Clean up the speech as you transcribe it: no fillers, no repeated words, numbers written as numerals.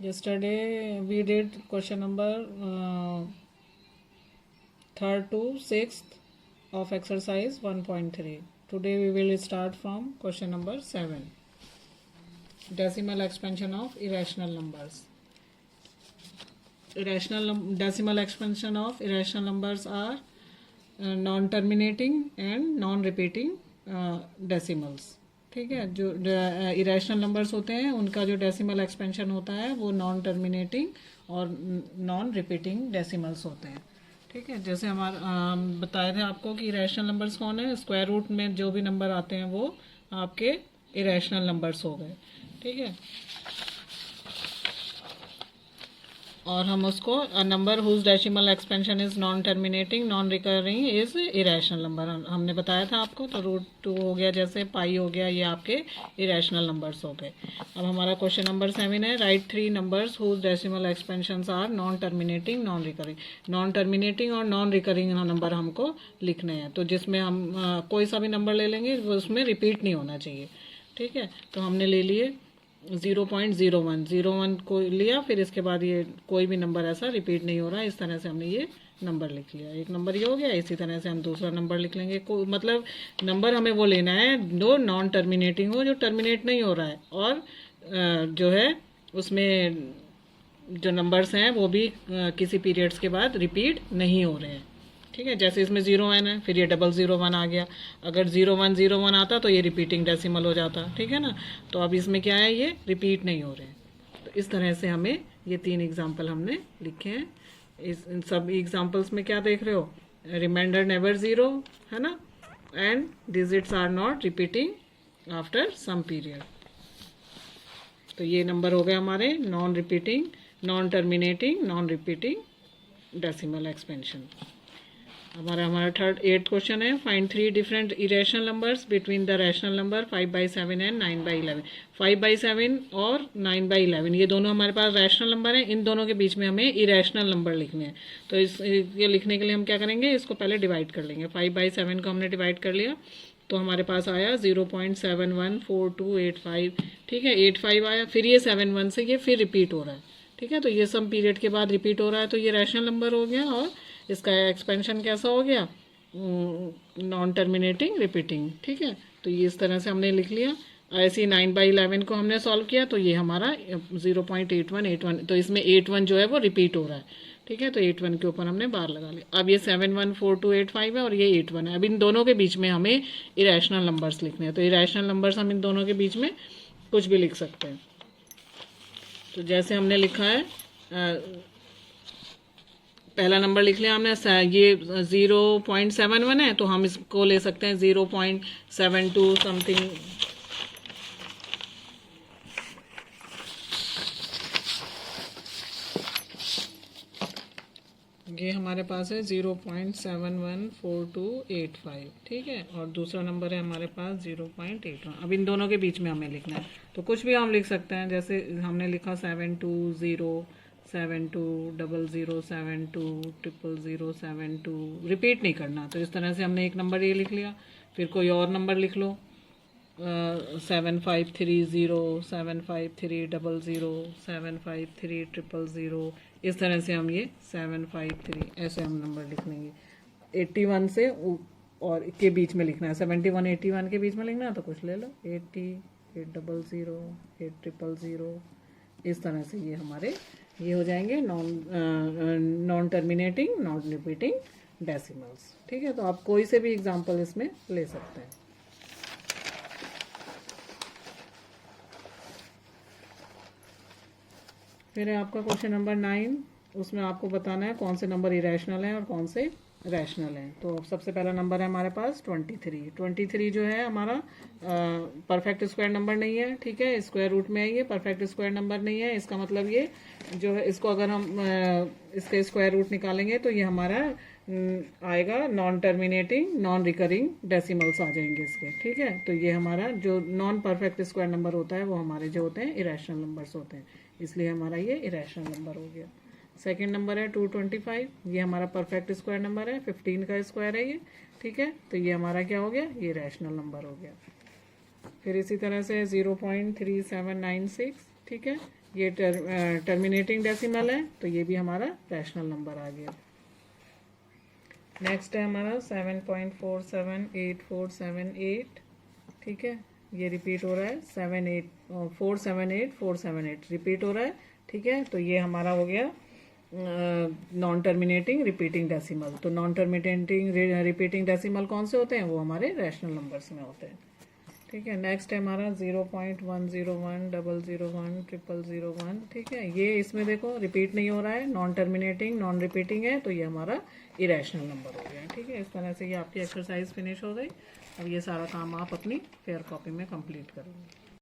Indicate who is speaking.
Speaker 1: Yesterday we did question number 3rd to 6th of exercise 1.3. Today we will start from question number 7. Decimal expansion of irrational numbers. Decimal expansion of irrational numbers are non-terminating and non-repeating decimals. ठीक है, जो irrational numbers होते हैं उनका जो decimal expansion होता है वो नॉन टर्मिनेटिंग और नॉन रिपीटिंग डेसिमल्स होते हैं. ठीक है, जैसे बताए थे आपको कि इरेशनल नंबर्स कौन है. स्क्वायर रूट में जो भी नंबर आते हैं वो आपके इरेशनल नंबर्स हो गए. ठीक है, और हम उसको number whose decimal expansion is non terminating non recurring is irrational number हमने बताया था आपको. तो √2 हो गया, जैसे पाई हो गया, ये आपके इरेशनल नंबर्स हो गए. अब हमारा क्वेश्चन नंबर 7 है. Right 3 numbers whose decimal expansions are non terminating non recurring. Non terminating और नॉन रिकरिंग नंबर हमको लिखने हैं. तो जिसमें हम कोई सा भी नंबर ले लेंगे वो उसमें रिपीट नहीं होना चाहिए. ठीक है, तो हमने ले लिए 0.01 को लिया. फिर इसके बाद ये कोई भी नंबर ऐसा रिपीट नहीं हो रहा है. इस तरह से हमने ये नंबर लिख लिया. एक नंबर ये हो गया. इसी तरह से हम दूसरा नंबर लिख लेंगे. मतलब नंबर हमें वो लेना है जो नॉन टर्मिनेटिंग हो, जो टर्मिनेट नहीं हो रहा है, और जो है उसमें जो नंबर्स हैं वो भी किसी पीरियड्स के बाद रिपीट नहीं हो रहे हैं. ठीक है, जैसे इसमें 0 1 है, फिर ये 001 आ गया. अगर 0101 आता तो ये रिपीटिंग डेसिमल हो जाता. ठीक है ना. तो अब इसमें क्या है, ये रिपीट नहीं हो रहे हैं. तो इस तरह से हमें ये 3 एग्जाम्पल हमने लिखे हैं. इन सब एग्जाम्पल्स में क्या देख रहे हो, रिमाइंडर नेवर 0 है ना, and digits are not repeating after some period. तो ये नंबर हो गए हमारे non repeating non terminating non repeating decimal expansion. हमारा 8th क्वेश्चन है. Find 3 different irrational numbers between the rational number 5/7 and 9/11. 5/7 और 9/11 ये दोनों हमारे पास रैशनल नंबर हैं. इन दोनों के बीच में हमें इरेशनल नंबर लिखने हैं. तो ये लिखने के लिए हम क्या करेंगे, इसको पहले डिवाइड कर लेंगे. 5/7 को हमने डिवाइड कर लिया तो हमारे पास आया 0.714285. ठीक है, 85 आया. फिर ये 71 से ये फिर रिपीट हो रहा है. ठीक है, तो ये सम पीरियड के बाद रिपीट हो रहा है. तो ये रैशनल नंबर हो गया और इसका एक्सपेंशन कैसा हो गया, नॉन टर्मिनेटिंग रिपीटिंग. ठीक है, तो ये इस तरह से हमने लिख लिया. ऐसे 9/11 को हमने सॉल्व किया तो ये हमारा 0.8181. तो इसमें 81 जो है वो रिपीट हो रहा है. ठीक है, तो 81 के ऊपर हमने बार लगा लिया. अब ये 714285 है और ये 81 है. अब इन दोनों के बीच में हमें इरेशनल नंबर्स लिखने हैं. तो इरेशनल नंबर्स हम इन दोनों के बीच में कुछ भी लिख सकते हैं. तो जैसे हमने लिखा है, पहला नंबर लिख लिया हमने. ये 0.71 है तो हम इसको ले सकते हैं 0.72 समथिंग. ये हमारे पास है 0.714285. ठीक है, और दूसरा नंबर है हमारे पास 0.81. अब इन दोनों के बीच में हमें लिखना है. तो कुछ भी हम लिख सकते हैं. जैसे हमने लिखा 720 7200 72 000 रिपीट नहीं करना. तो इस तरह से हमने एक नंबर ये लिख लिया. फिर कोई और नंबर लिख लो, 7530 75300 753 000. इस तरह से हम ये 753 ऐसे हम नंबर लिख लेंगे. 81 से और के बीच में लिखना है. 71 81 के बीच में लिखना है तो कुछ ले लो, 80 800 8000. इस तरह से ये हमारे ये हो जाएंगे non terminating non repeating decimals. ठीक है, तो आप कोई से भी एग्जांपल इसमें ले सकते हैं. फिर है आपका क्वेश्चन नंबर 9. उसमें आपको बताना है कौन से नंबर इरेशनल हैं और कौन से रैशनल हैं. तो सबसे पहला नंबर है हमारे पास 23. 23 जो है हमारा परफेक्ट स्क्वायर नंबर नहीं है. ठीक है, स्क्वायर रूट में है, ये परफेक्ट स्क्वायर नंबर नहीं है. इसका मतलब ये जो है, इसको अगर हम इसके स्क्वायर रूट निकालेंगे तो ये हमारा आएगा non terminating non recurring decimals आ जाएंगे इसके. ठीक है, तो ये हमारा जो नॉन परफेक्ट स्क्वायर नंबर होता है वो हमारे जो होते हैं इरेशनल नंबर्स होते हैं. इसलिए हमारा ये इरेशनल नंबर हो गया. सेकेंड नंबर है 225. ये हमारा परफेक्ट स्क्वायर नंबर है, 15 का स्क्वायर है ये. ठीक है, तो ये हमारा क्या हो गया, ये रैशनल नंबर हो गया. फिर इसी तरह से 0.3796. ठीक है, ये टर्मिनेटिंग डेसिमल है, तो ये भी हमारा रैशनल नंबर आ गया। नेक्स्ट है हमारा 7.478478, ठीक है, ये रिपीट हो रहा है, 478 रिपीट हो रहा है, ठीक है। तो ये हमारा हो गया नॉन टर्मिनेटिंग रिपीटिंग डेसिमल। तो नॉन टर्मिनेटिंग रिपीटिंग डेसिमल कौन से होते हैं, वो हमारे रैशनल नंबर्स में होते हैं, ठीक है। नेक्स्ट है हमारा 0.1010010010001, ठीक है। ये इसमें देखो रिपीट नहीं हो रहा है, नॉन टर्मिनेटिंग नॉन रिपीटिंग है, तो ये हमारा इरेशनल नंबर हो गया, ठीक है। इस तरह से ये आपकी एक्सरसाइज फिनिश हो गई। अब ये सारा काम आप अपनी फेयर कॉपी में कंप्लीट करेंगे।